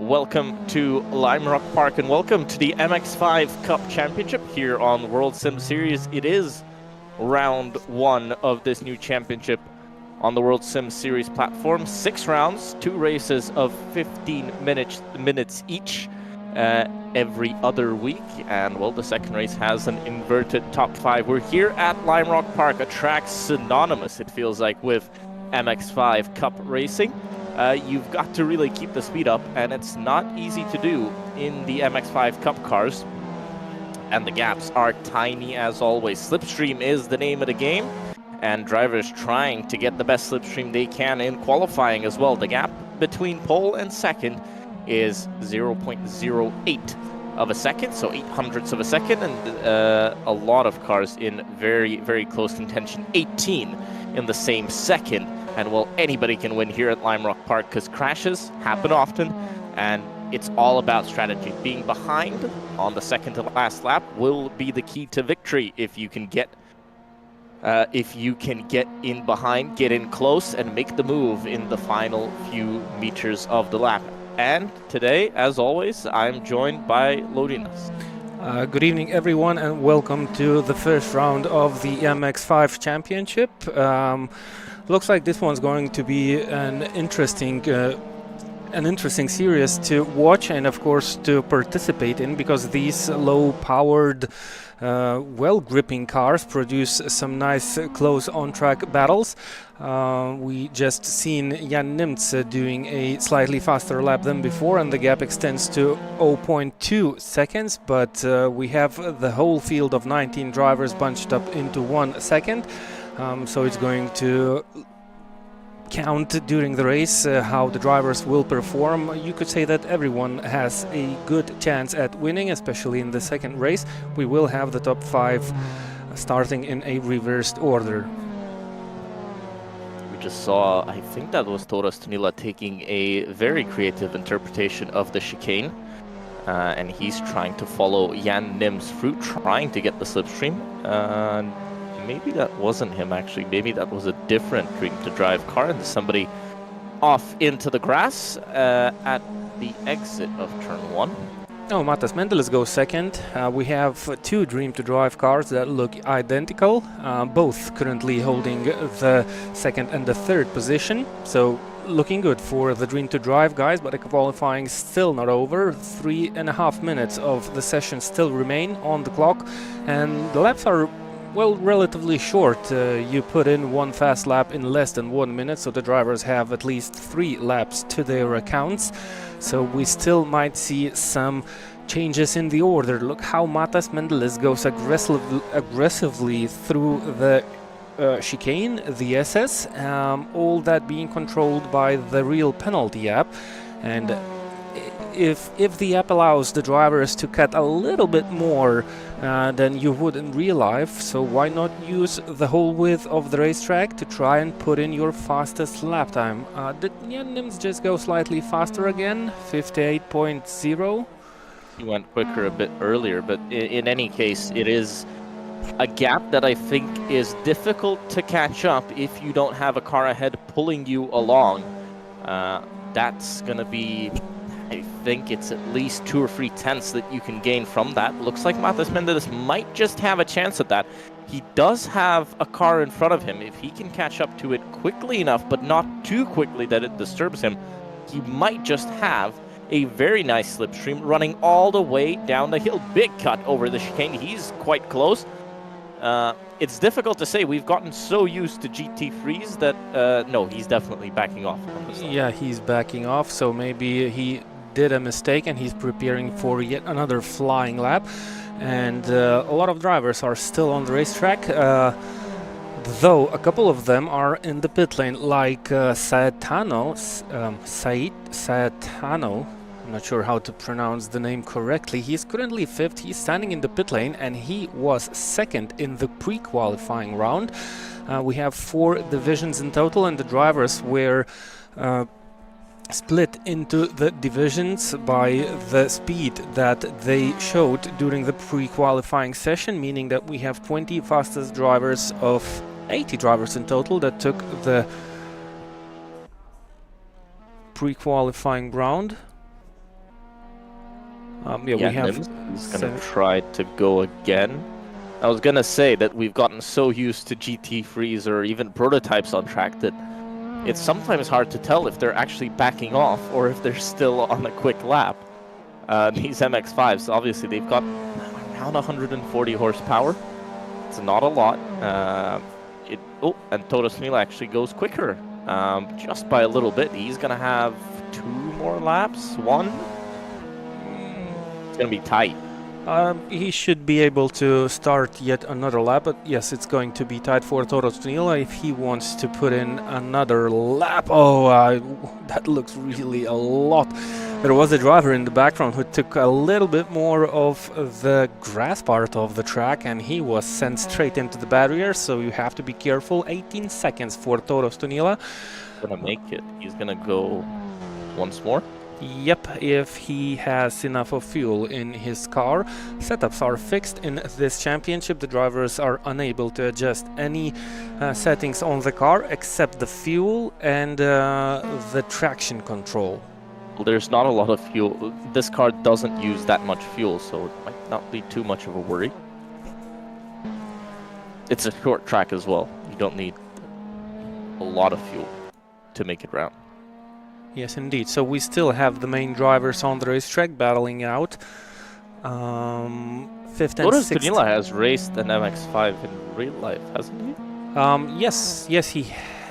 welcome to Lime Rock Park and welcome to the MX5 Cup Championship here on World Sim Series. It is round one of this new championship on the World Sim Series platform. 6 rounds, 2 races of 15 minutes each every other week. And well, the second race has an inverted top 5. We're here at Lime Rock Park, a track synonymous, it feels like, with MX5 Cup racing. You've got to really keep the speed up, and it's not easy to do in the MX5 Cup cars. And the gaps are tiny as always. Slipstream is the name of the game, and drivers trying to get the best slipstream they can in qualifying as well. The gap between pole and second is 0.08 of a second, so 0.08 of a second, and a lot of cars in very, very close contention, 18 in the same second. And well, anybody can win here at Lime Rock Park because crashes happen often, and it's all about strategy. Being behind on the second to last lap will be the key to victory. If you can get in behind, get in close, and make the move in the final few meters of the lap. And today, as always, I'm joined by Lodinas. Good evening, everyone, and welcome to the first round of the MX5 Championship. Looks like this one's going to be an interesting series to watch and, of course, to participate in, because these low-powered, well-gripping cars produce some nice close on-track battles. We just seen Jan Nimtz doing a slightly faster lap than before, and the gap extends to 0.2 seconds, but we have the whole field of 19 drivers bunched up into 1 second. So it's going to count during the race how the drivers will perform. You could say that everyone has a good chance at winning, especially in the second race. We will have the top 5 starting in a reversed order. We just saw, I think that was Toras Tunila taking a very creative interpretation of the chicane. And he's trying to follow Jan Nim's route, trying to get the slipstream. Maybe that wasn't him, actually. Maybe that was a different Dream to Drive car, and somebody off into the grass at the exit of turn 1. Oh, Matas Mendeles goes second. We have 2 Dream to Drive cars that look identical, both currently holding the second and the third position. So looking good for the Dream to Drive guys, but the qualifying still not over. 3.5 minutes of the session still remain on the clock, and the laps are, well, relatively short. You put in 1 fast lap in less than 1 minute, so the drivers have at least 3 laps to their accounts. So we still might see some changes in the order. Look how Matas Mendeles goes aggressively through the chicane, the SS, all that being controlled by the real penalty app. And if the app allows the drivers to cut a little bit more than you would in real life, so why not use the whole width of the racetrack to try and put in your fastest lap time? Did Jan Nimtz just go slightly faster again? 58.0? He went quicker a bit earlier, but in any case, it is a gap that I think is difficult to catch up if you don't have a car ahead pulling you along. That's going to be, I think it's at least 2 or 3 tenths that you can gain from that. Looks like Matas Mendeles might just have a chance at that. He does have a car in front of him. If he can catch up to it quickly enough, but not too quickly that it disturbs him, he might just have a very nice slipstream running all the way down the hill. Big cut over the chicane. He's quite close. It's difficult to say. We've gotten so used to GT3s that, no, he's definitely backing off. Yeah, he's backing off, so maybe he did a mistake and he's preparing for yet another flying lap. And a lot of drivers are still on the racetrack, though a couple of them are in the pit lane, like Saetano. I'm not sure how to pronounce the name correctly. He's currently 5th. He's standing in the pit lane, and he was 2nd in the pre-qualifying round. We have 4 divisions in total, and the drivers were split into the divisions by the speed that they showed during the pre-qualifying session, meaning that we have 20 fastest drivers of 80 drivers in total that took the pre-qualifying round. Yeah, we have Nims is going to try to go again. I was going to say that we've gotten so used to GT Freeze or even prototypes on track that it's sometimes hard to tell if they're actually backing off or if they're still on a quick lap. These MX5s, obviously, they've got around 140 horsepower. It's not a lot. And Toros Mila actually goes quicker, just by a little bit. He's going to have 2 more laps, 1. It's going to be tight. He should be able to start yet another lap, but yes, it's going to be tight for Toros Tunila if he wants to put in another lap. Oh, that looks really a lot. There was a driver in the background who took a little bit more of the grass part of the track, and he was sent straight into the barrier, so you have to be careful. 18 seconds for Toros Tunila. Gonna make it. He's gonna go once more. Yep, if he has enough of fuel in his car. Setups are fixed in this championship. The drivers are unable to adjust any settings on the car except the fuel and the traction control. There's not a lot of fuel. This car doesn't use that much fuel, so it might not be too much of a worry. It's a short track as well. You don't need a lot of fuel to make it round. Yes, indeed. So we still have the main drivers on the racetrack battling out. 5th and 6th. Danila has raced an MX5 in real life, hasn't he? Yes, he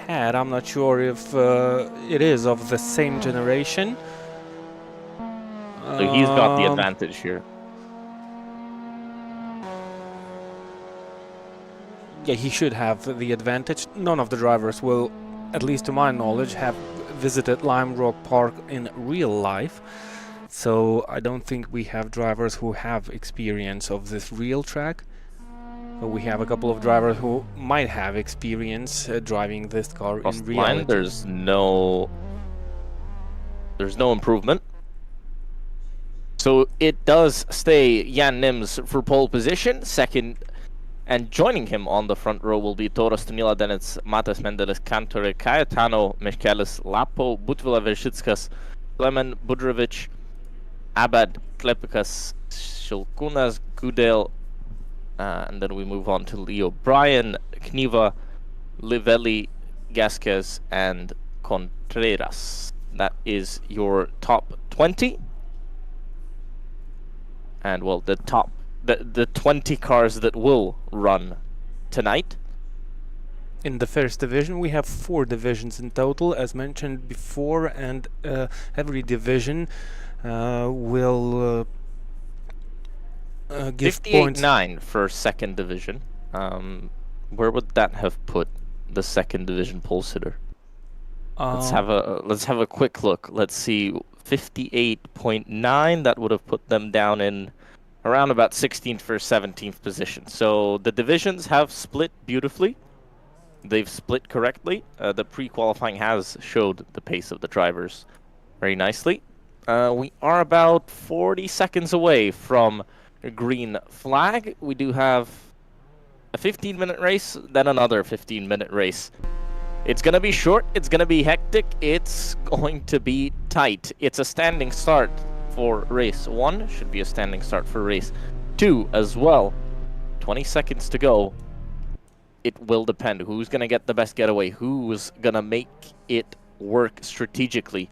had. I'm not sure if it is of the same generation. So he's got the advantage here. Yeah, he should have the advantage. None of the drivers will, at least to my knowledge, have visited Lime Rock Park in real life, so I don't think we have drivers who have experience of this real track. But we have a couple of drivers who might have experience driving this car in reality. There's no improvement. So it does stay Jan Nims for pole position. Second, and joining him on the front row will be Toros Tunila, then it's Matas Mendeles, Cantore, Cayetano, Meškelis, Lapo, Butvila Veršickas, Klemen Budrovic, Abad, Klepikas, Shilkunas, Gudel, and then we move on to Leo Bryan, Kniva, Livelli, Gasquez, and Contreras. That is your top 20. And well, the 20 cars that will run tonight. In the first division, we have 4 divisions in total, as mentioned before, and every division will give 58-9 for second division. Where would that have put the second division pole sitter? Let's have a quick look. Let's see, 58.9. That would have put them down in around about 16th or 17th position. So the divisions have split beautifully. They've split correctly. The pre-qualifying has showed the pace of the drivers very nicely. We are about 40 seconds away from a green flag. We do have a 15-minute race, then another 15-minute race. It's going to be short. It's going to be hectic. It's going to be tight. It's a standing start for race 1. Should be a standing start for race 2 as well. 20 seconds to go. It will depend who's going to get the best getaway, who's going to make it work strategically.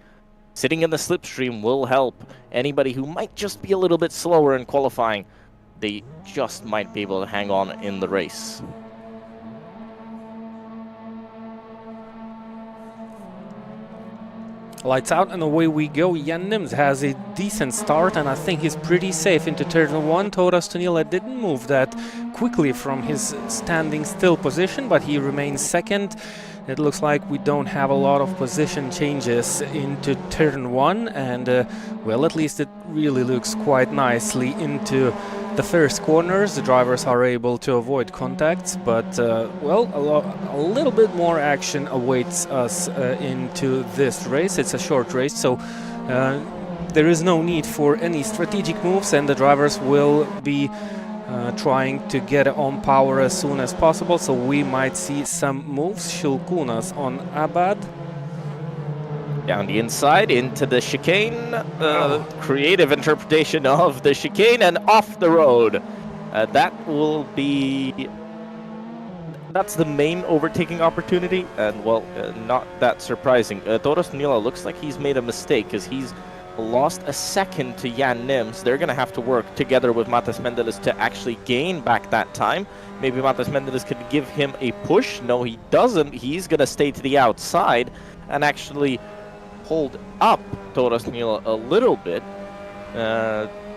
Sitting in the slipstream will help anybody who might just be a little bit slower in qualifying. They just might be able to hang on in the race. Lights out and away we go. Jan Nims has a decent start and I think he's pretty safe into turn 1. Toros Tunila didn't move that quickly from his standing still position, but he remains second. It looks like we don't have a lot of position changes into turn 1, and well, at least it really looks quite nicely into the first corners. The drivers are able to avoid contacts, but well, a little bit more action awaits us into this race. It's a short race, so there is no need for any strategic moves, and the drivers will be trying to get on power as soon as possible, so we might see some moves. Shilkunas on Abad. Down the inside, into the chicane. Creative interpretation of the chicane and off the road. That's the main overtaking opportunity, and well, not that surprising. Toros Nila looks like he's made a mistake because he's lost a second to Jan Nims. They're going to have to work together with Matas Mendeles to actually gain back that time. Maybe Matas Mendeles could give him a push. No, he doesn't. He's going to stay to the outside and actually hold up Toros Nila a little bit.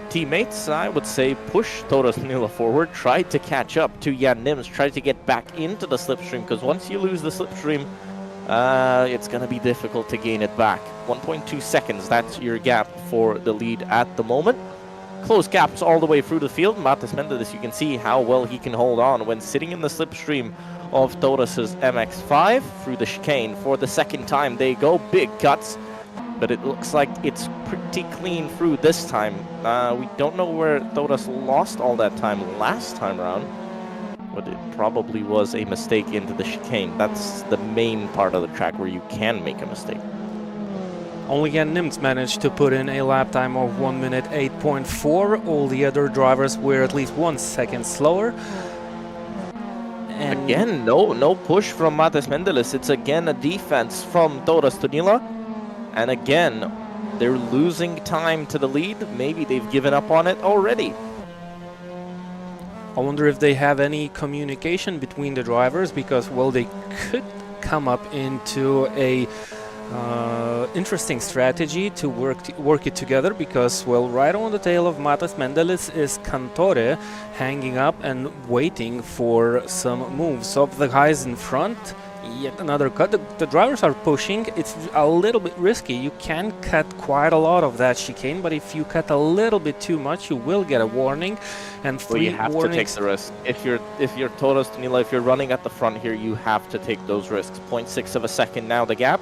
Teammates, I would say, push Toros Nila forward, tried to catch up to Jan Nims, tried to get back into the slipstream, because once you lose the slipstream, it's going to be difficult to gain it back. 1.2 seconds, that's your gap for the lead at the moment. Close gaps all the way through the field. Matas Mendeles, you can see how well he can hold on when sitting in the slipstream of Toros's MX5 through the chicane. For the second time, they go big cuts, but it looks like it's pretty clean through this time. We don't know where Toros lost all that time last time around, but it probably was a mistake into the chicane. That's the main part of the track where you can make a mistake. Only Jan Nims managed to put in a lap time of 1 minute 8.4. All the other drivers were at least 1 second slower. And again, no push from Matas Mendeles. It's again a defense from Toros Nila. And again, they're losing time to the lead. Maybe they've given up on it already. I wonder if they have any communication between the drivers, because, well, they could come up into a interesting strategy to work it together, because, well, right on the tail of Matas Mendeles is Cantore hanging up and waiting for some moves of the guys in front. Yet another cut. The drivers are pushing. It's a little bit risky. You can cut quite a lot of that chicane, but if you cut a little bit too much, you will get a warning. And you have to take the risk. If you're Toros Nila, if you're running at the front here, you have to take those risks. 0.6 of a second now the gap.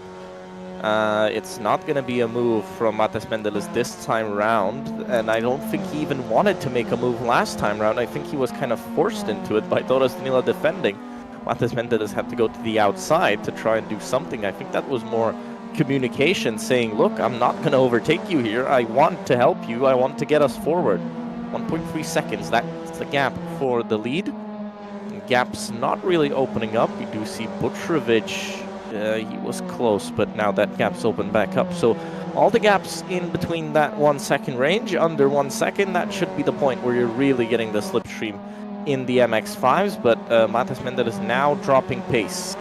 It's not going to be a move from Matas Mendeles this time round, and I don't think he even wanted to make a move last time round. I think he was kind of forced into it by Toros Nila defending. Matas Mendeles had to go to the outside to try and do something. I think that was more communication, saying, look, I'm not going to overtake you here. I want to help you. I want to get us forward. 1.3 seconds, that's the gap for the lead. The gap's not really opening up. We do see Butrovich. He was close, but now that gap's opened back up. So all the gaps in between that 1 second range, under 1 second, that should be the point where you're really getting the slipstream in the MX5s, but Matas Mendeles now dropping pace.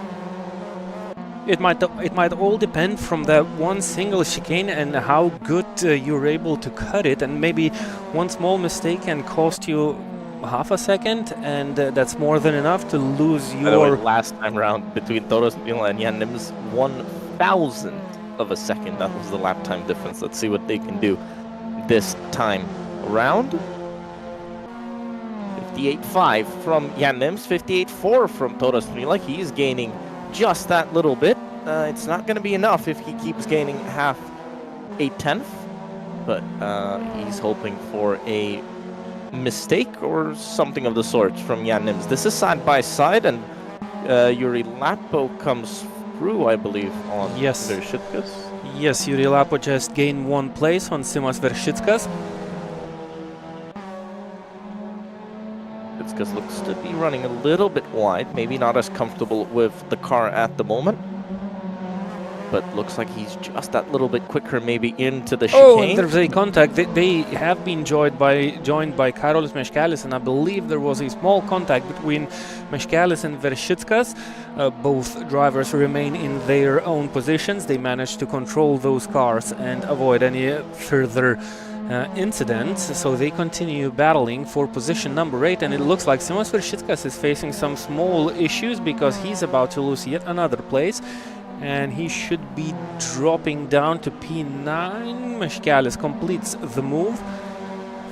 It might all depend from that one single chicane and how good you're able to cut it, and maybe one small mistake can cost you half a second, and that's more than enough to lose your... By the way, last time around between Toros Nila and Jan Nims, 1,000th of a second. That was the lap time difference. Let's see what they can do this time around. 58.5 from Jan Nims, 58.4 from Toros Nila. He's gaining just that little bit. It's not going to be enough if he keeps gaining half a tenth, but he's hoping for a mistake or something of the sort from Jan Nims. This is side by side, and Yuri Lapo comes through, I believe, on Vershitskas. Yes, Yuri Lapo just gained 1 place on Simas Vershitskas. Vershitskas looks to be running a little bit wide, maybe not as comfortable with the car at the moment, but looks like he's just that little bit quicker maybe into the chicane. Oh, and there's a contact. They have been joined by Karolis Meškelis, and I believe there was a small contact between Meškelis and Vershitskas. Both drivers remain in their own positions. They managed to control those cars and avoid any further incidents, so they continue battling for position number 8, and it looks like Simas Vershitskas is facing some small issues because he's about to lose yet another place, and he should be dropping down to P9. Meškelis completes the move.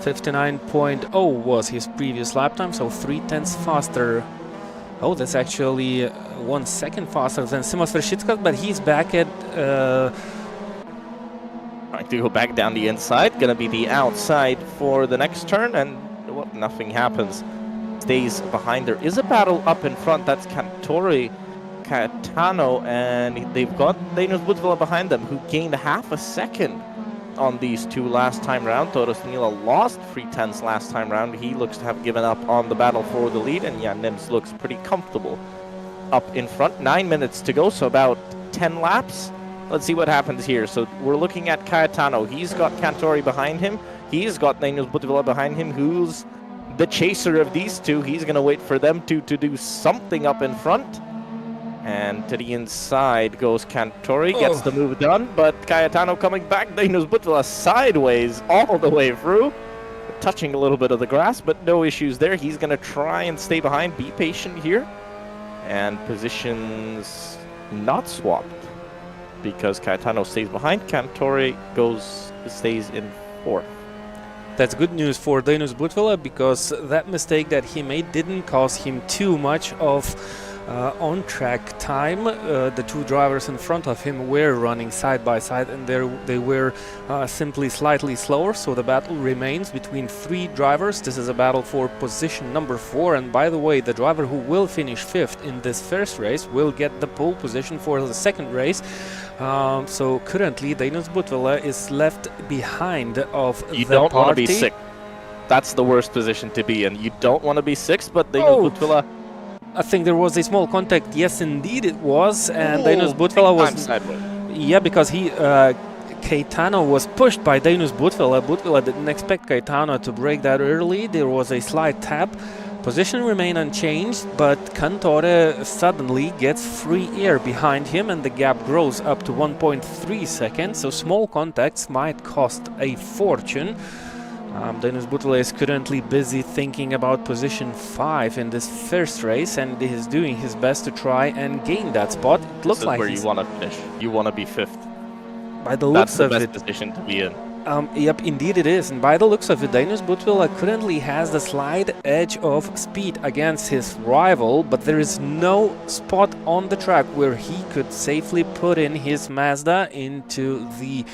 59.0 was his previous lap time, so 0.3 faster. Oh, that's actually 1 second faster than Simas Vershitskas, but he's back at trying to go back down the inside, gonna be the outside for the next turn, and well, nothing happens. Stays behind. There is a battle up in front. That's Cantore Cayetano, and they've got Daniel Budvila behind them, who gained half a second on these two last time round. Toros Nila lost 3/10 last time round. He looks to have given up on the battle for the lead, and yeah, Nims looks pretty comfortable up in front. 9 minutes to go, so about 10 laps. Let's see what happens here. So we're looking at Cayetano. He's got Cantori behind him. He's got Daniel Budvila behind him, who's the chaser of these two. He's going to wait for them to do something up in front. And to the inside goes Cantori, gets the move done, but Cayetano coming back. Daniel Budvila sideways all the way through, touching a little bit of the grass, but no issues there. He's going to try and stay behind, be patient here. And positions not swapped because Cayetano stays behind. Cantori stays in fourth. That's good news for Daniel Budvila, because that mistake that he made didn't cause him too much of on-track time. The two drivers in front of him were running side by side, and they were simply slightly slower, so the battle remains between three drivers. This is a battle for position number 4, and by the way, the driver who will finish 5th in this first race will get the pole position for the second race. So currently Daniel Budvila is left behind of you the don't party. want to be 6th. That's the worst position to be in. You don't want to be 6th, but Daniel Budvila... I think there was a small contact. Yes, indeed it was, and Daniel Budvila was sideways. Yeah, because Cayetano was pushed by Daniel Budvila. Budvila didn't expect Cayetano to break that early. There was a slight tap. Position remained unchanged, but Cantori suddenly gets free air behind him, and the gap grows up to 1.3 seconds. So small contacts might cost a fortune. Daniel Budvila is currently busy thinking about position 5 in this first race, and he is doing his best to try and gain that spot. It looks like where you want to finish. You want to be 5th. By the looks of it, that's the best position to be in. Yep, indeed it is. And by the looks of it, Daniel Budvila currently has the slight edge of speed against his rival, but there is no spot on the track where he could safely put in his Mazda into the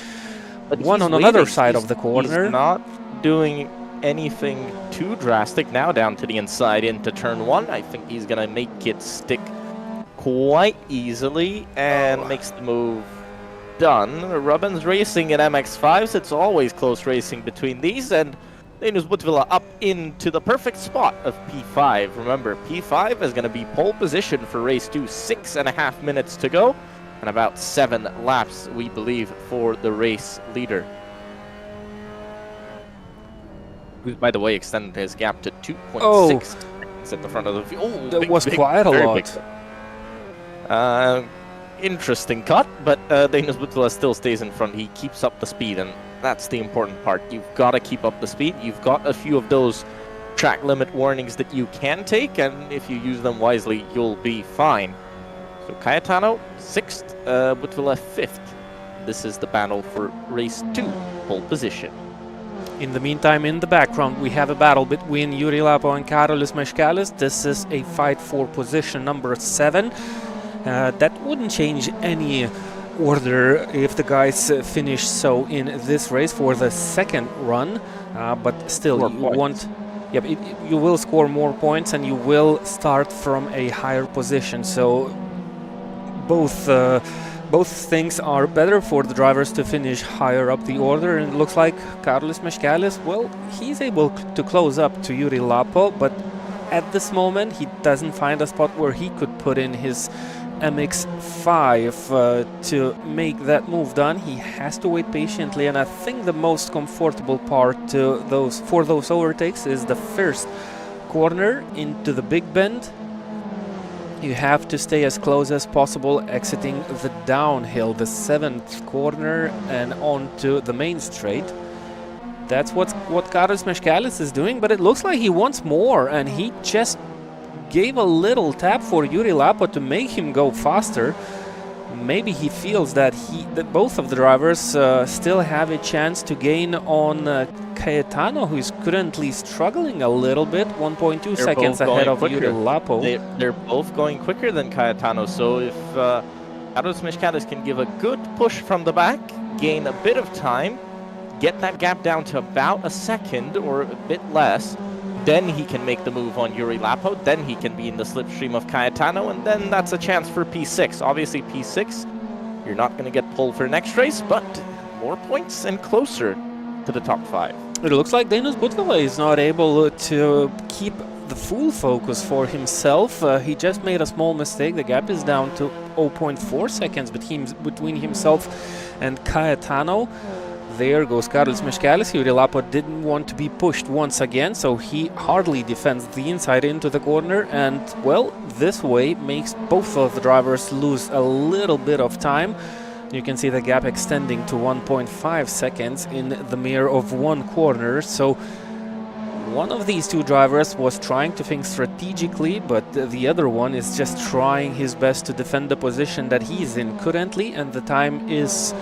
one on another side of the corner. He's not doing anything too drastic now. Down to the inside into turn 1. I think he's gonna make it stick quite easily and makes the move done. Rubin's racing in MX5s. It's always close racing between these, and Daniel Budvila up into the perfect spot of P5. Remember, P5 is going to be pole position for race 2. 6.5 minutes to go and about 7 laps, we believe, for the race leader, who's, by the way, extended his gap to 2.6 seconds at the front of the field. Oh, that was quite a lot. Interesting cut, but Daniel Budvila still stays in front. He keeps up the speed, and that's the important part. You've got to keep up the speed. You've got a few of those track limit warnings that you can take, and if you use them wisely, you'll be fine. So Cayetano 6th, Budvila 5th. This is the battle for race 2, pole position. In the meantime, in the background, we have a battle between Yuri Lapo and Karolis Meškelis. This is a fight for position number 7. That wouldn't change any order if the guys finish so in this race for the second run, but still you will score more points and you will start from a higher position. So both things are better for the drivers to finish higher up the order, and it looks like Karolis Meškelis, well, he's able to close up to Yuri Lapo, but at this moment he doesn't find a spot where he could put in his MX5 to make that move done. He has to wait patiently, and I think the most comfortable part for those overtakes is the first corner into the big bend. You have to stay as close as possible, exiting the downhill, the 7th corner, and onto the main straight. That's what Karolis Meškelis is doing, but it looks like he wants more, and he just gave a little tap for Yuri Lapo to make him go faster. Maybe he feels that both of the drivers still have a chance to gain on Cayetano, who is currently struggling a little bit, 1.2 seconds ahead of Yuri Lapo. They're both going quicker than Cayetano, so if Karolis Meškelis can give a good push from the back, gain a bit of time, get that gap down to about a second or a bit less, then he can make the move on Yuri Lapo, then he can be in the slipstream of Cayetano, and then that's a chance for P6. Obviously, P6, you're not going to get pulled for next race, but more points and closer to the top 5. It looks like Dainius Butvila is not able to keep the full focus for himself. He just made a small mistake. The gap is down to 0.4 seconds between himself and Cayetano. There goes Carlis Meškelis. Yuri Lapo didn't want to be pushed once again, so he hardly defends the inside into the corner, and, well, this way makes both of the drivers lose a little bit of time. You can see the gap extending to 1.5 seconds in the mere of one corner, so one of these two drivers was trying to think strategically, but the other one is just trying his best to defend the position that he's in currently, and the time is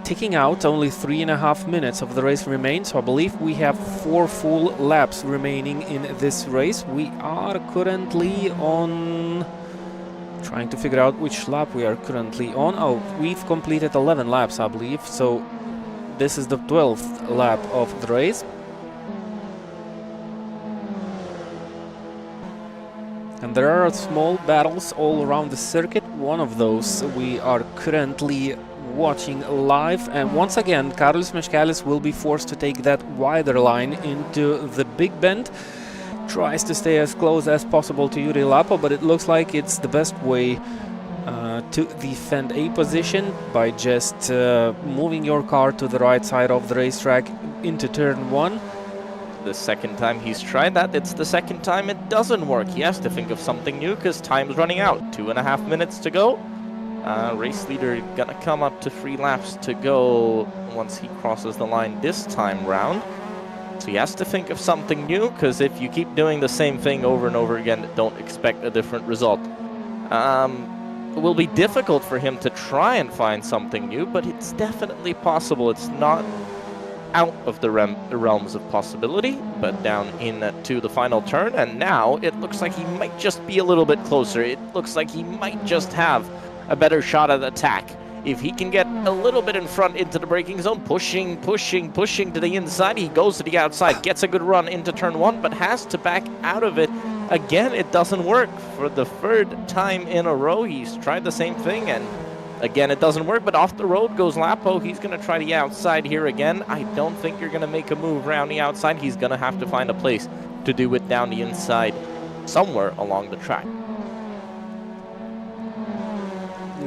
ticking out. Only 3.5 minutes of the race remain, so I believe we have 4 full laps remaining in this race. We are currently on... trying to figure out which lap we are currently on. Oh, we've completed 11 laps, I believe, so this is the 12th lap of the race. And there are small battles all around the circuit. One of those we are currently watching live, and once again Carlis Meškelis will be forced to take that wider line into the big bend. Tries to stay as close as possible to Yuri Lapo, but it looks like it's the best way to defend a position by just moving your car to the right side of the racetrack into turn 1. The second time he's tried that, it's the second time it doesn't work. He has to think of something new because time's running out. 2.5 minutes to go. Race leader gonna come up to 3 laps to go once he crosses the line this time round. So he has to think of something new, because if you keep doing the same thing over and over again, don't expect a different result. It will be difficult for him to try and find something new, but it's definitely possible. It's not out of the realms of possibility, but down into the final turn, and now it looks like he might just be a little bit closer. It looks like he might just have a better shot at attack. If he can get a little bit in front into the braking zone, pushing to the inside, he goes to the outside, gets a good run into turn 1, but has to back out of it. Again, it doesn't work. For the 3rd time in a row, he's tried the same thing, and again, it doesn't work, but off the road goes Lapo. He's going to try the outside here again. I don't think you're going to make a move around the outside. He's going to have to find a place to do it down the inside somewhere along the track.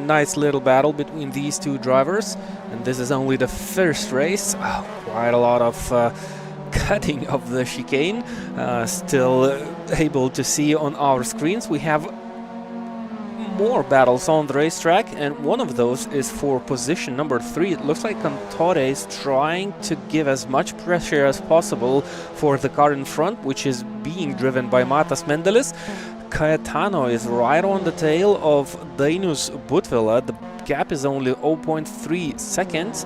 Nice little battle between these two drivers, and this is only the first race. Quite a lot of cutting of the chicane, still able to see on our screens. We have more battles on the racetrack, and one of those is for position number 3. It looks like Cantore is trying to give as much pressure as possible for the car in front, which is being driven by Matas Mendelis. Cayetano is right on the tail of Dainius Butvila. The gap is only 0.3 seconds.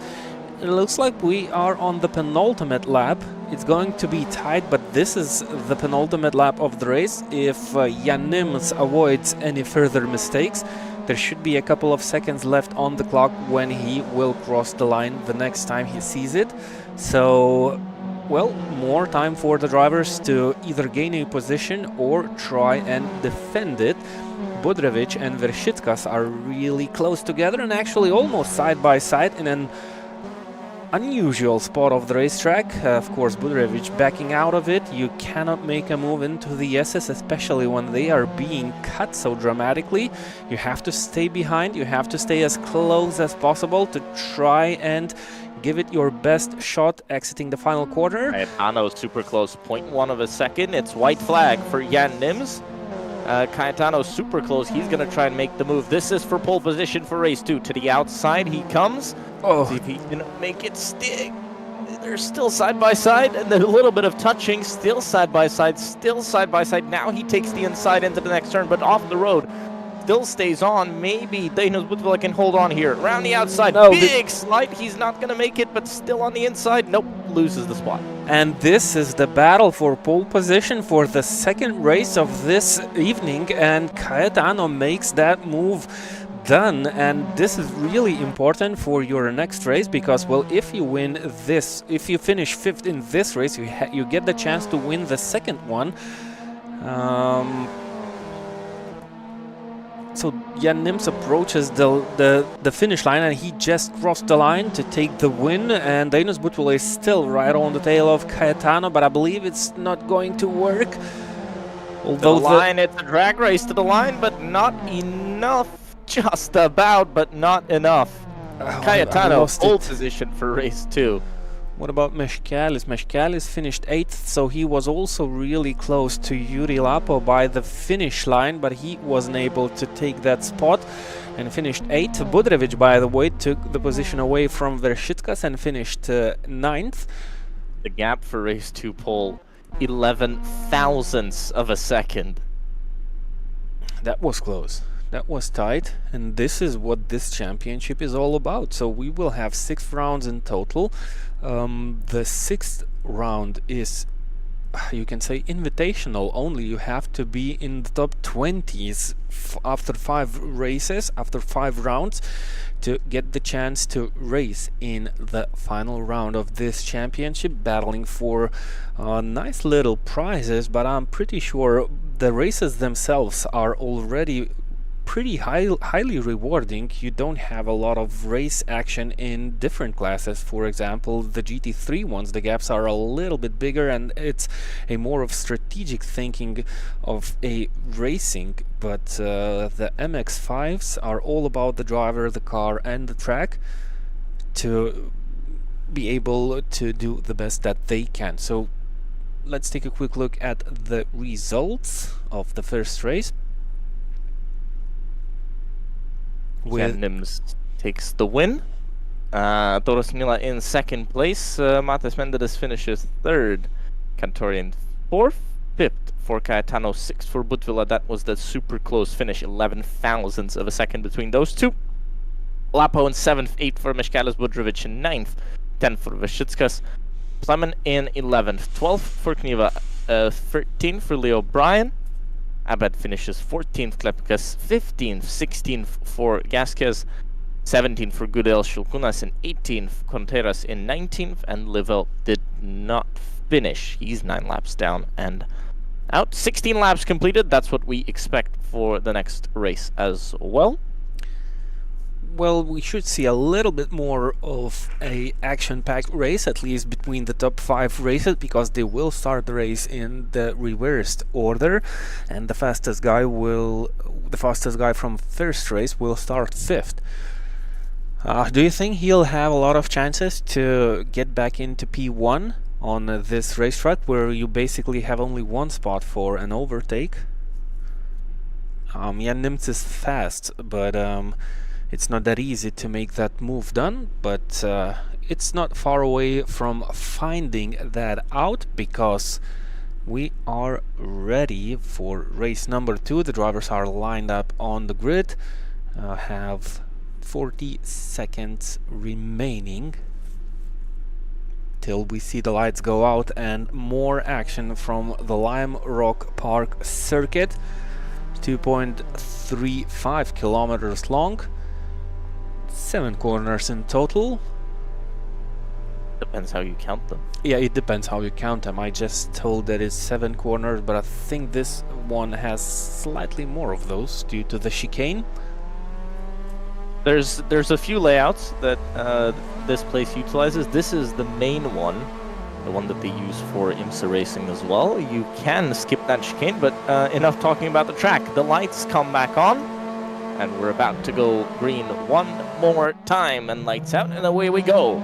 It looks like we are on the penultimate lap. It's going to be tight, but this is the penultimate lap of the race. If Jan Nims avoids any further mistakes, there should be a couple of seconds left on the clock when he will cross the line the next time he sees it. So, well, more time for the drivers to either gain a position or try and defend it. Budrevic and Vershitskas are really close together and actually almost side by side in an unusual spot of the racetrack. Of course, Budrevic backing out of it. You cannot make a move into the SS, especially when they are being cut so dramatically. You have to stay behind. You have to stay as close as possible to try and give it your best shot exiting the final quarter. Cayetano super close, 0.1 of a second. It's white flag for Jan Nims. Cayetano super close. He's going to try and make the move. This is for pole position for race 2. To the outside he comes. See if he can make it stick. They're still side by side, and then a little bit of touching. Still side by side, still side by side. Now he takes the inside into the next turn, but off the road. Still stays on. Maybe Dainius Butvila can hold on here. Around the outside, no, big slide. He's not going to make it, but still on the inside. Nope, loses the spot. And this is the battle for pole position for the second race of this evening, and Cayetano makes that move done, and this is really important for your next race because, well, if you win this, if you finish 5th in this race, you get the chance to win the second one. So Jan Nims approaches the finish line, and he just crossed the line to take the win, and Dainius Butvila is still right on the tail of Cayetano, but I believe it's not going to work. Although the line, it's a drag race to the line, but not enough. Just about, but not enough. Cayetano, pole position for race 2. What about Meškelis? Meškelis finished 8th, so he was also really close to Yuri Lapo by the finish line, but he wasn't able to take that spot and finished 8th. Budrevic, by the way, took the position away from Vershitskas and finished 9th. The gap for race 2 pole, 11 thousandths of a second. That was close. That was tight, and this is what this championship is all about. So we will have 6 rounds in total. The 6th round is, you can say, invitational only. You have to be in the top 20s after 5 races, after 5 rounds, to get the chance to race in the final round of this championship, battling for nice little prizes. But I'm pretty sure the races themselves are already pretty highly rewarding. You don't have a lot of race action in different classes. For example, the GT3 ones, the gaps are a little bit bigger, and it's a more of strategic thinking of a racing. But the MX5s are all about the driver, the car, and the track to be able to do the best that they can. So let's take a quick look at the results of the first race. Jan Nims takes the win. Toros Mila in 2nd place. Matas Menderes finishes 3rd. Kantorian 4th. 5th for Cayetano, 6th for Butvila. That was the super close finish, 11 thousandths of a second between those two. Lapo in 7th, 8th for Meškelis, Budrevic in 9th, 10th for Vershitskas. Plemen in 11th, 12th for Kniva, 13th for Leo Bryan. Abed finishes 14th, Klepkas 15th, 16th for Gaskes, 17th for Gudel Shulkunas in 18th, Contreras in 19th, and Livel did not finish. He's 9 laps down and out. 16 laps completed. That's what we expect for the next race as well. Well, we should see a little bit more of a action-packed race, at least between the top 5 races, because they will start the race in the reversed order, and the fastest guy from first race will start 5th. Do you think he'll have a lot of chances to get back into P1 on this racetrack, where you basically have only 1 spot for an overtake? Jan Nims is fast, but it's not that easy to make that move done, but it's not far away from finding that out, because we are ready for race number 2. The drivers are lined up on the grid, have 40 seconds remaining till we see the lights go out and more action from the Lime Rock Park circuit. 2.35 kilometers long. 7 corners in total. Depends how you count them. Yeah, it depends how you count them. I just told that it's 7 corners, but I think this one has slightly more of those due to the chicane. There's a few layouts that this place utilizes. This is the main one, the one that they use for IMSA racing as well. You can skip that chicane, but enough talking about the track. The lights come back on, and we're about to go green one more time, and lights out, and away we go.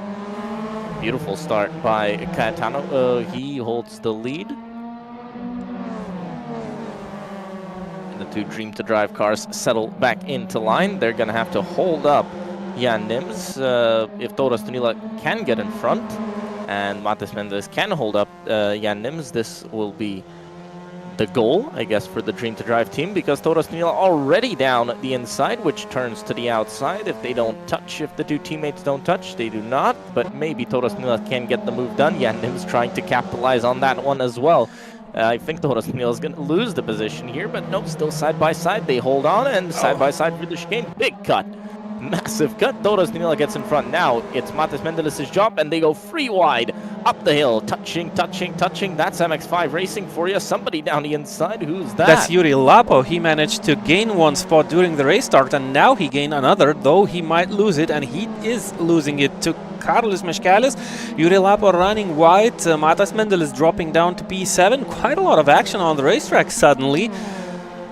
Beautiful start by Cayetano. He holds the lead. And the 2 Dream to Drive cars settle back into line. They're going to have to hold up Jan Nims. If Toros Tunila can get in front, and Matas Mendes can hold up Jan Nims, this will be the goal, I guess, for the Dream to Drive team, because Toros Tunila already down the inside, which turns to the outside if they don't touch. If the 2 teammates don't touch, they do not, but maybe Toros Tunila can get the move done. Jan Nims trying to capitalize on that one as well. I think Toros Tunila is going to lose the position here, but nope, still side by side. They hold on, and side by side for the chicane. Big cut. Massive cut. Toros Tunila gets in front now. It's Matas Mendeles' job, and they go free wide up the hill. Touching. That's MX5 Racing for you. Somebody down the inside. Who's that? That's Yuri Lapo. He managed to gain one spot during the race start, and now he gained another, though he might lose it, and he is losing it to Carlos Meškelis. Yuri Lapo running wide. Matas Mendeles dropping down to P7. Quite a lot of action on the racetrack suddenly.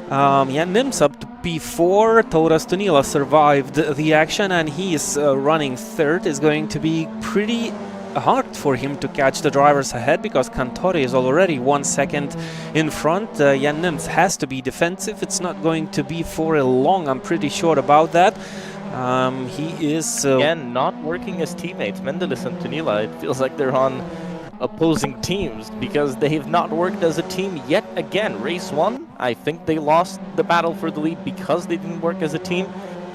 Jan Nims up to P4. Toros Tunila survived the action, and he is running third. It's going to be pretty hard for him to catch the drivers ahead because Cantore is already 1 second in front. Jan Nims has to be defensive. It's not going to be for a long, I'm pretty sure about that. He is again not working as teammates. Mendeles and Tunila, it feels like they're on opposing teams because they have not worked as a team yet again. Race 1, I think they lost the battle for the lead because they didn't work as a team.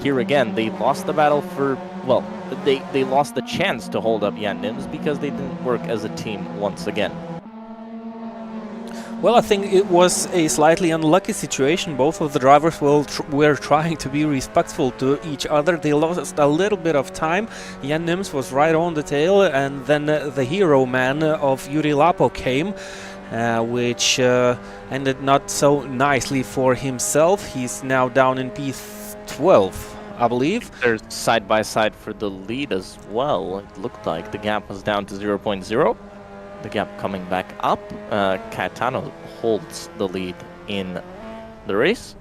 Here again, they lost the battle for, well, they lost the chance to hold up Jan Nims because they didn't work as a team once again. Well, I think it was a slightly unlucky situation. Both of the drivers were trying to be respectful to each other. They lost a little bit of time. Jan Nims was right on the tail, and then the hero man of Yuri Lapo came, which ended not so nicely for himself. He's now down in P12, I believe. They're side by side for the lead as well. It looked like the gap was down to 0.0. The gap coming back up. Caetano holds the lead in the race.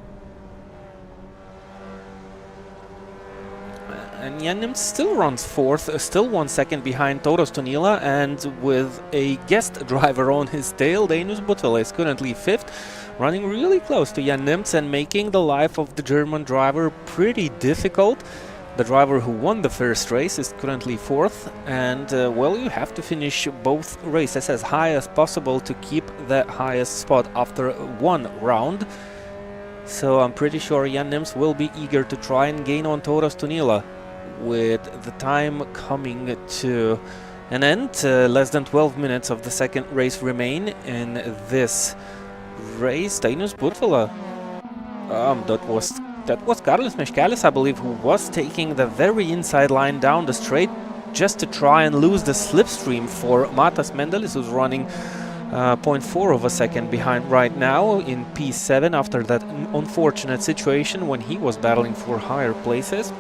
And Jan Nims still runs fourth, still 1 second behind Toros Tunila, and with a guest driver on his tail. Dainius Butala is currently fifth, running really close to Jan Nims and making the life of the German driver pretty difficult. The driver who won the first race is currently fourth, and well, you have to finish both races as high as possible to keep the highest spot after one round. So I'm pretty sure Jan Nims will be eager to try and gain on Toros Tunila. With the time coming to an end, less than 12 minutes of the second race remain in this race. Dainius Butala, that was Carlos Meškelis, I believe, who was taking the very inside line down the straight just to try and lose the slipstream for Matas Mendeles, who's running 0.4 of a second behind right now in P7 after that unfortunate situation when he was battling for higher places.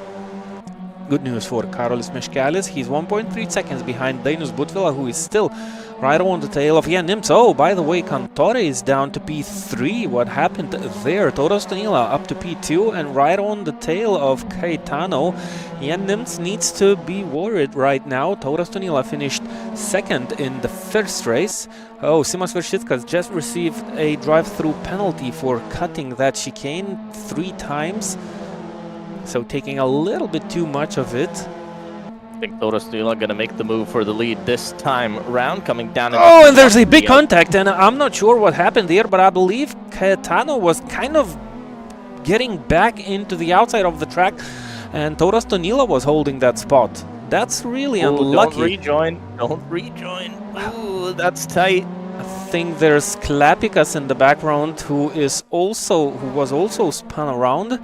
Good news for Carlos Meškelis. He's 1.3 seconds behind Dainius Butala, who is still right on the tail of Jan Nims. Oh, by the way, Cantore is down to P3. What happened there? Toros Tunila up to P2 and right on the tail of Caetano. Jan Nims needs to be worried right now. Toros Tunila finished second in the first race. Oh, Simas Vershitskas just received a drive-through penalty for cutting that chicane 3 times. So taking a little bit too much of it. I think Toros Tunila going to make the move for the lead this time round, coming down. Oh, and there's a big contact, and I'm not sure what happened there, but I believe Caetano was kind of getting back into the outside of the track, and Toros Tunila was holding that spot. That's really unlucky. Don't rejoin. Ooh, that's tight. I think there's Klapikas in the background who was also spun around.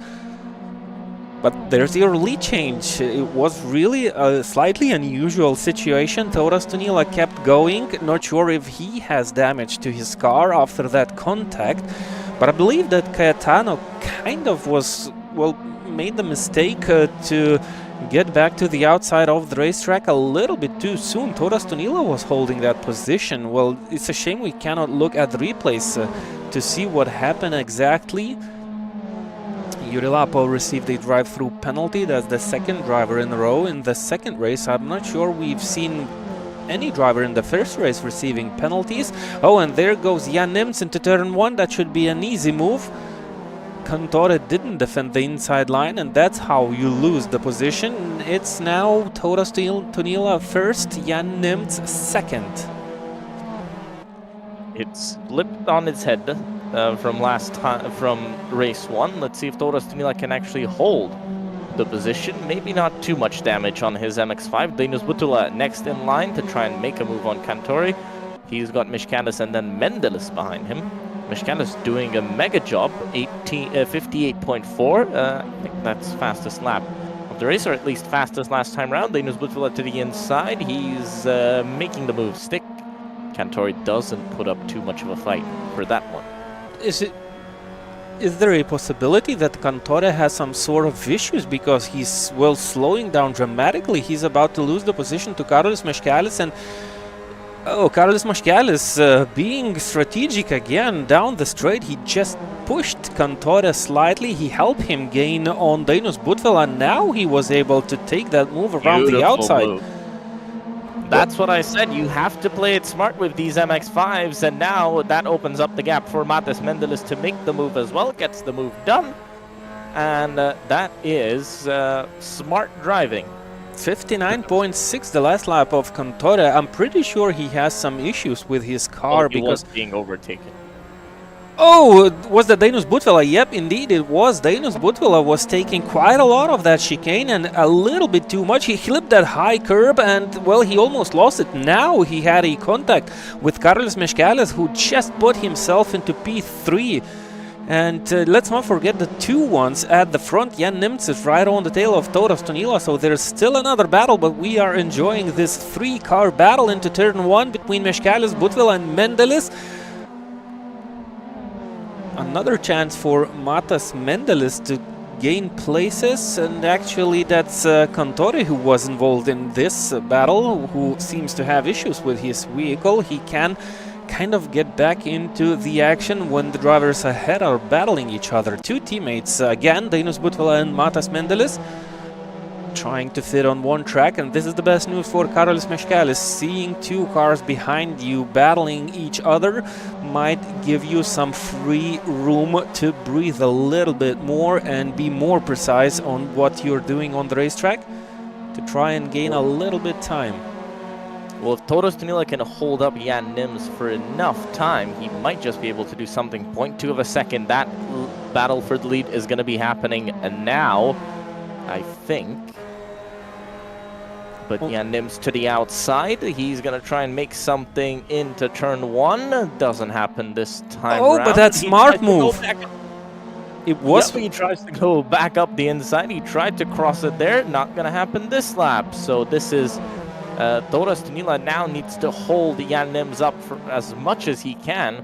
But there's your lead change. It was really a slightly unusual situation. Toros Tunila kept going. Not sure if he has damage to his car after that contact. But I believe that Caetano kind of made the mistake to get back to the outside of the racetrack a little bit too soon. Toros Tunila was holding that position. Well, it's a shame we cannot look at the replays to see what happened exactly. Yuri Lapo received a drive-through penalty. That's the second driver in a row in the second race. I'm not sure we've seen any driver in the first race receiving penalties. Oh, and there goes Jan Nims into turn 1. That should be an easy move. Cantore didn't defend the inside line, and that's how you lose the position. It's now Toros Tunila first, Jan Nims second. It's flipped on its head. From race 1. Let's see if Toros Tunila can actually hold the position. Maybe not too much damage on his MX5. Dainius Butala next in line to try and make a move on Cantore. He's got Mishkalis and then Mendelis behind him. Mishkalis doing a mega job, 58.4. I think that's fastest lap of the race, or at least fastest last time round. Linus Butvila to the inside. He's making the move stick. Cantori doesn't put up too much of a fight for that one. Is there a possibility that Cantore has some sort of issues because he's, well, slowing down dramatically? He's about to lose the position to Karolis Meškelis, and Karolis Meškelis being strategic again down the straight. He just pushed Cantore slightly. He helped him gain on Dainius Butvila, and now he was able to take that move around the outside. Move. That's what I said. You have to play it smart with these MX-5s, and now that opens up the gap for Matas Mendelis to make the move as well. Gets the move done, and that is smart driving. 59.6 the last lap of Cantore. I'm pretty sure he has some issues with his car because he was being overtaken. Oh, was that Dainius Butvila? Yep, indeed it was. Dainius Butvila was taking quite a lot of that chicane and a little bit too much. He flipped that high curb and, well, he almost lost it. Now he had a contact with Karolis Meškelis, who just put himself into P3. And let's not forget the two ones at the front. Jan Nimts is right on the tail of Tauras Tonila, so there's still another battle, but we are enjoying this three-car battle into turn 1 between Meškelis, Butvila and Mendelis. Another chance for Matas Mendelis to gain places, and actually that's Cantore who was involved in this battle, who seems to have issues with his vehicle. He can kind of get back into the action when the drivers ahead are battling each other. Two teammates, again, Dainius Butvila and Matas Mendelis, trying to fit on one track, and this is the best news for Karolis Meškelis. Seeing two cars behind you battling each other might give you some free room to breathe a little bit more and be more precise on what you're doing on the racetrack to try and gain a little bit time. Well, if Tauras Tonila can hold up Jan Nims for enough time, he might just be able to do something. 0.2 of a second. That battle for the lead is going to be happening now, I think. But Jan Nims to the outside. He's going to try and make something into turn 1. Doesn't happen this time around. But that's smart move. It was. Yep, he tries to go back up the inside. He tried to cross it there. Not going to happen this lap. So this is Tauras Tonila now needs to hold Jan Nims up for as much as he can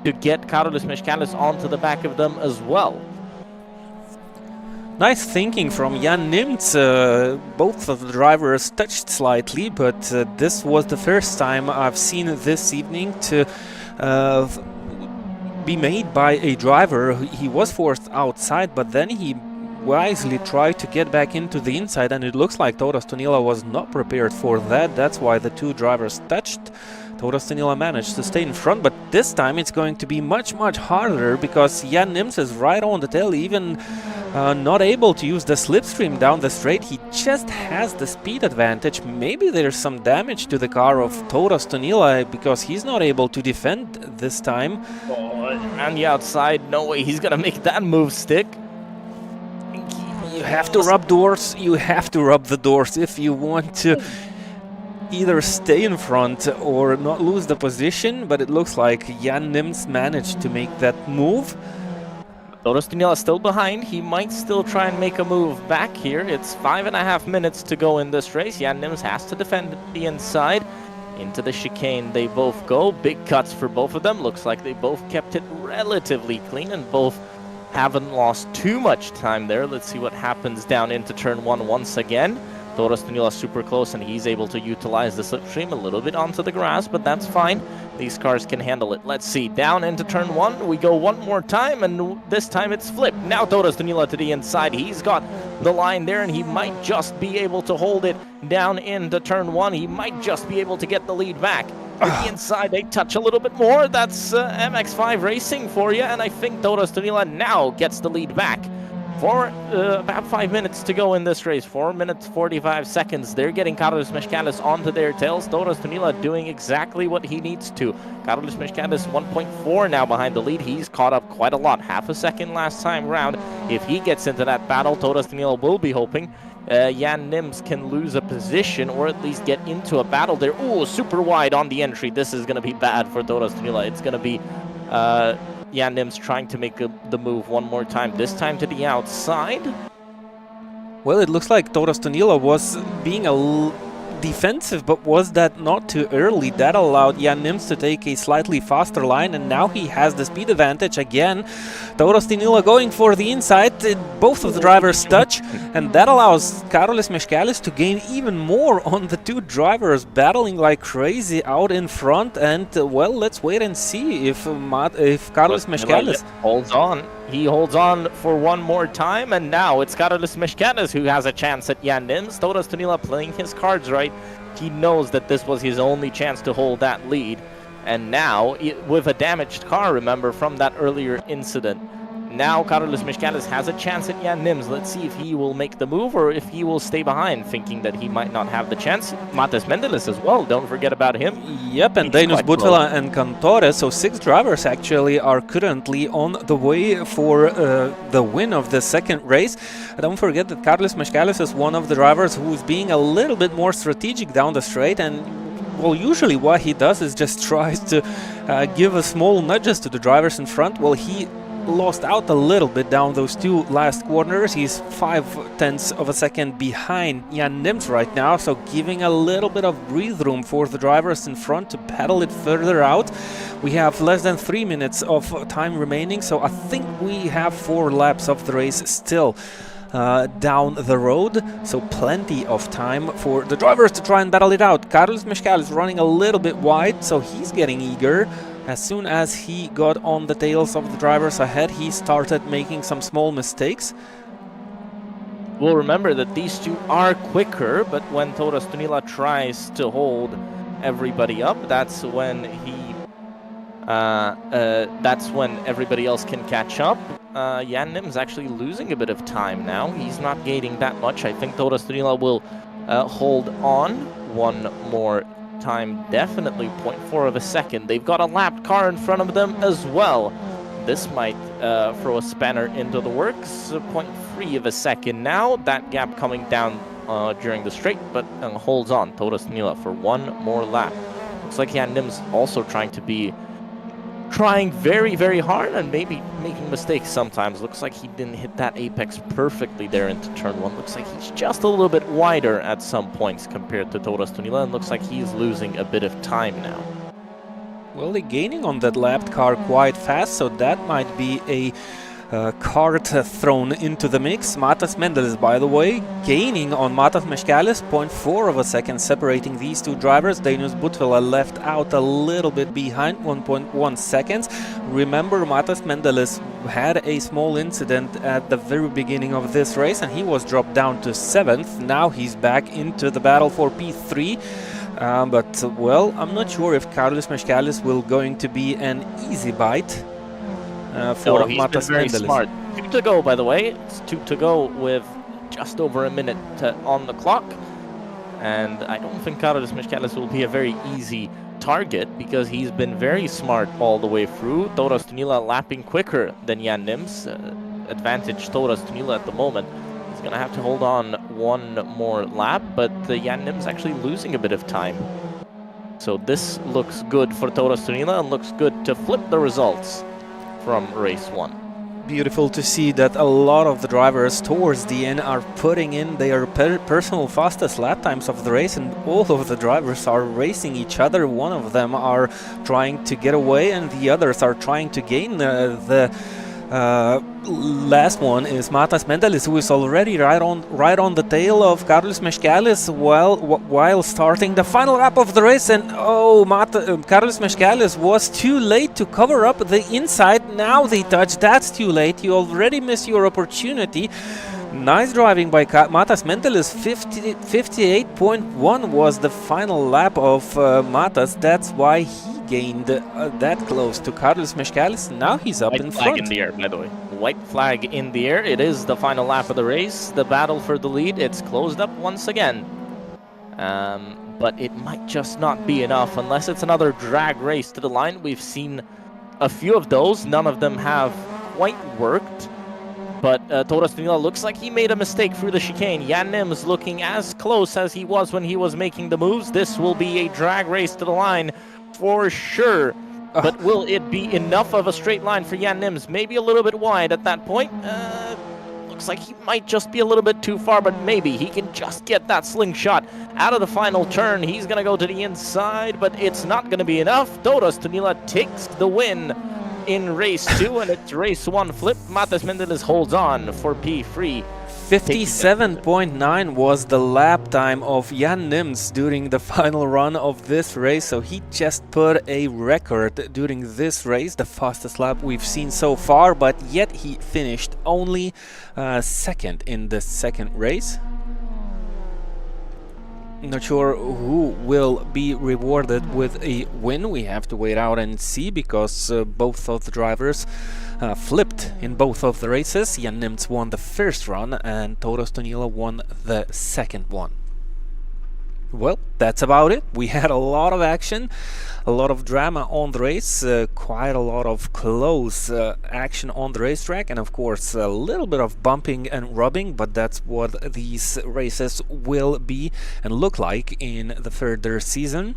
to get Karolis Meškelis onto the back of them as well. Nice thinking from Jan Nimts. Both of the drivers touched slightly, but this was the first time I've seen this evening to be made by a driver. He was forced outside, but then he wisely tried to get back into the inside, and it looks like Tauras Tonila was not prepared for that. That's why the two drivers touched. Tauras Tonila managed to stay in front, but this time it's going to be much harder because Jan Nims is right on the tail, even not able to use the slipstream down the straight. He just has the speed advantage. Maybe there's some damage to the car of Tauras Tonila because he's not able to defend this time. Oh, on the outside, no way he's gonna make that move stick. You have to rub doors. You have to rub the doors if you want to either stay in front or not lose the position, but it looks like Jan Nims managed to make that move. Tauras Tonila still behind. He might still try and make a move back here. It's 5.5 minutes to go in this race. Jan Nims has to defend the inside. Into the chicane they both go. Big cuts for both of them. Looks like they both kept it relatively clean and both haven't lost too much time there. Let's see what happens down into turn 1 once again. Tauras Tonila super close, and he's able to utilize the slipstream a little bit onto the grass, but that's fine. These cars can handle it. Let's see. Down into turn 1. We go one more time, and this time it's flipped. Now Tauras Tonila to the inside. He's got the line there, and he might just be able to hold it down into turn 1. He might just be able to get the lead back. To the inside, they touch a little bit more. That's MX5 Racing for you, and I think Tauras Tonila now gets the lead back. For about 5 minutes to go in this race. 4 minutes 45 seconds. They're getting Karolis Meškelis onto their tails. Tauras Tonila doing exactly what he needs to. Karolis Meškelis 1.4 now behind the lead. He's caught up quite a lot. Half a second last time round. If he gets into that battle, Tauras Tonila will be hoping Jan Nims can lose a position or at least get into a battle there. Oh, super wide on the entry. This is going to be bad for Toras Tunila. It's going to be Jan Nims trying to make the move one more time, this time to the outside. Well, it looks like Toras Tunila was being defensive, but was that not too early? That allowed Jan Nims to take a slightly faster line, and now he has the speed advantage again. Toras Tunila going for the inside, both of the drivers touch, and that allows Karolis Meškelis to gain even more on the two drivers, battling like crazy out in front. And well, let's wait and see if Karolis Meškelis holds on. He holds on for one more time, and now it's Karolis Meškelis who has a chance at Jan Nims. Toras Tunila playing his cards right. He knows that this was his only chance to hold that lead. And now, with a damaged car, remember, from that earlier incident, now Karolis Meškelis has a chance at Jan Nims. Let's see if he will make the move or if he will stay behind, thinking that he might not have the chance. Matas Mendelis as well, don't forget about him. Yep, and Dainius Butvila and Cantore, so 6 drivers actually are currently on the way for the win of the second race. Don't forget that Karolis Meškelis is one of the drivers who is being a little bit more strategic down the straight, and well, usually what he does is just tries to give a small nudges to the drivers in front. Well, he lost out a little bit down those 2 last corners. He's 0.5 of a second behind Jan Nims right now, so giving a little bit of breathe room for the drivers in front to pedal it further out. We have less than 3 minutes of time remaining, so I think we have 4 laps of the race still down the road, so plenty of time for the drivers to try and battle it out. Karolis Meškelis is running a little bit wide, so he's getting eager. As soon as he got on the tails of the drivers ahead, he started making some small mistakes. Well, remember that these two are quicker, but when Toras Tunila tries to hold everybody up, that's when everybody else can catch up. Jan Nims actually losing a bit of time now. He's not gaining that much. I think Toras Tunila will hold on one more time, definitely 0.4 of a second. They've got a lapped car in front of them as well. This might throw a spanner into the works. 0.3 of a second now. That gap coming down during the straight, but holds on. Toras Tunila for one more lap. Looks like Jan Nims also trying very, very hard and maybe making mistakes sometimes. Looks like he didn't hit that apex perfectly there into turn 1. Looks like he's just a little bit wider at some points compared to Toras Tunila, and looks like he's losing a bit of time now. Well, they're gaining on that lapped car quite fast, so that might be a card thrown into the mix. Matas Mendelis, by the way, gaining on Matas Meškelis, 0.4 of a second separating these two drivers. Dainius Butvila left out a little bit behind, 1.1 seconds. Remember, Matas Mendelis had a small incident at the very beginning of this race, and he was dropped down to 7th. Now he's back into the battle for P3. But, well, I'm not sure if Karolis Meškelis will going to be an easy bite. For he's been very smart. 2 to go, by the way. It's 2 to go with just over a minute on the clock. And I don't think Karolis Meškelis will be a very easy target because he's been very smart all the way through. Toras Tunila lapping quicker than Jan Nims. Advantage Toras Tunila at the moment. He's going to have to hold on one more lap, but Jan Nims actually losing a bit of time. So this looks good for Toras Tunila and looks good to flip the results from race 1. Beautiful to see that a lot of the drivers towards the end are putting in their personal fastest lap times of the race, and all of the drivers are racing each other. One of them are trying to get away and the others are trying to gain. The last one is Matas Mendelis, who is already right on the tail of Karolis Meškelis while starting the final lap of the race. And Karolis Meškelis was too late to cover up the inside. Now they touch. That's too late. You already missed your opportunity. Nice driving by Matas Mendelis. 58.1 was the final lap of Matas. That's why he gained that close to Karolis Meškelis. Now he's up in front. White flag in the air, by the way. White flag in the air. It is the final lap of the race. The battle for the lead. It's closed up once again. But it might just not be enough unless it's another drag race to the line. We've seen a few of those. None of them have quite worked. But Toras Danila looks like he made a mistake through the chicane. Jan Nims looking as close as he was when he was making the moves. This will be a drag race to the line for sure. But will it be enough of a straight line for Jan Nims? Maybe a little bit wide at that point. Looks like he might just be a little bit too far, but maybe he can just get that slingshot out of the final turn. He's going to go to the inside, but it's not going to be enough. Toras Danila takes the win in race 2, and it's race 1 flip. Matas Mendeles holds on for P3. 57.9 was the lap time of Jan Nims during the final run of this race, so he just put a record during this race, the fastest lap we've seen so far, but yet he finished only second in the second race. Not sure who will be rewarded with a win. We have to wait out and see, because both of the drivers flipped in both of the races. Jan Nims won the first run and Toras Danila won the second one. Well, that's about it. We had a lot of action, a lot of drama on the race, quite a lot of close action on the racetrack, and of course a little bit of bumping and rubbing, but that's what these races will be and look like in the further season.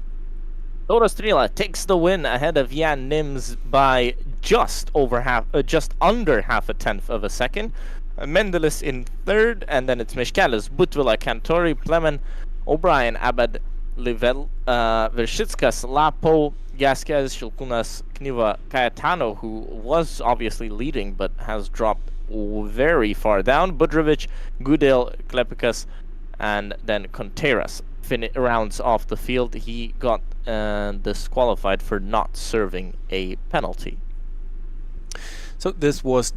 Toras Danila takes the win ahead of Jan Nims by just under half a tenth of a second. Mendeles in third, and then it's Michalis, Butvila, Cantori, Plemen, O'Brien, Abad, Livel, Vershitskas, Lapo, Gasquez, Shilkunas, Kniva, Cayetano, who was obviously leading but has dropped very far down, Budrovic, Gudel, Klepikas, and then Contreras rounds off the field. He got disqualified for not serving a penalty. So this was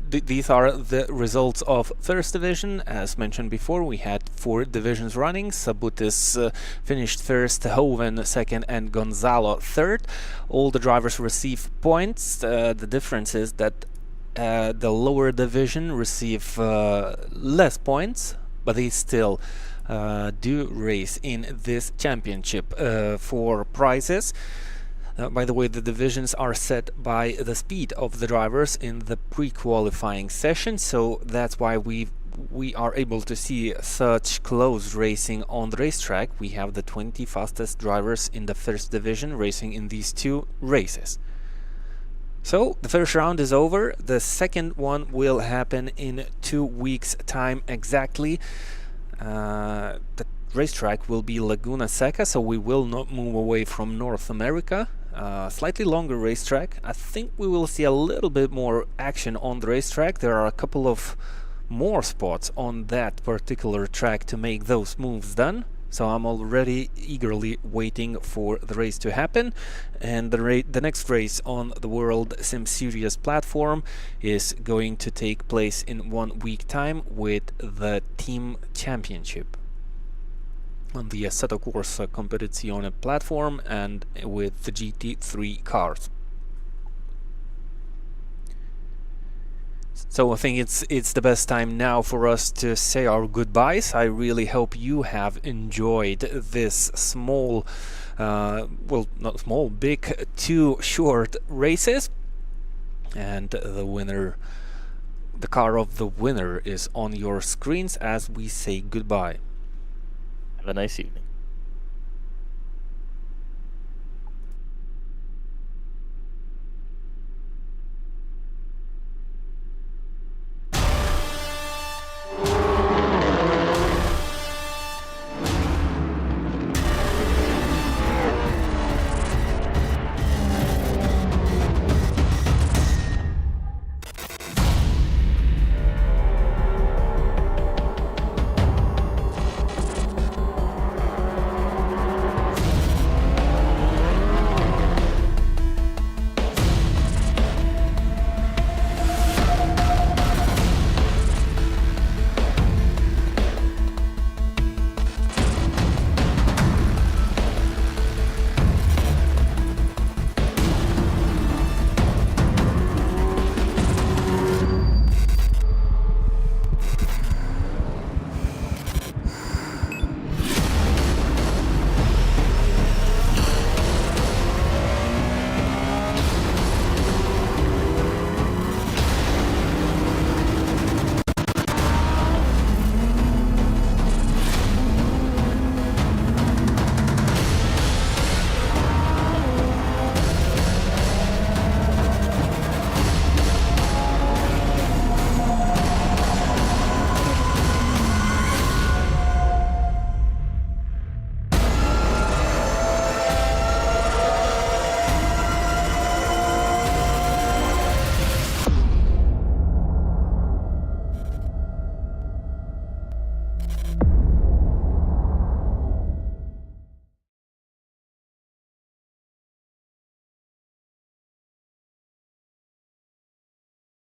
these are the results of first division. As mentioned before, we had 4 divisions running. Sabutis finished first, Hoven second, and Gonzalo third. All the drivers receive points. The difference is that the lower division receive less points, but they still do race in this championship for prizes. By the way, the divisions are set by the speed of the drivers in the pre-qualifying session, so that's why we are able to see such close racing on the racetrack. We have the 20 fastest drivers in the first division racing in these 2 races. So the first round is over. The second one will happen in 2 weeks' time exactly. The racetrack will be Laguna Seca, so we will not move away from North America. Slightly longer racetrack. I think we will see a little bit more action on the racetrack. There are a couple of more spots on that particular track to make those moves done. So I'm already eagerly waiting for the race to happen. And the next race on the World Sim Series platform is going to take place in 1 week time with the Team Championship on the Assetto Corsa Competizione platform and with the GT3 cars. So I think it's the best time now for us to say our goodbyes. I really hope you have enjoyed this small, well, not small, big, 2 short races. And the winner, the car of the winner is on your screens as we say goodbye. Have a nice evening.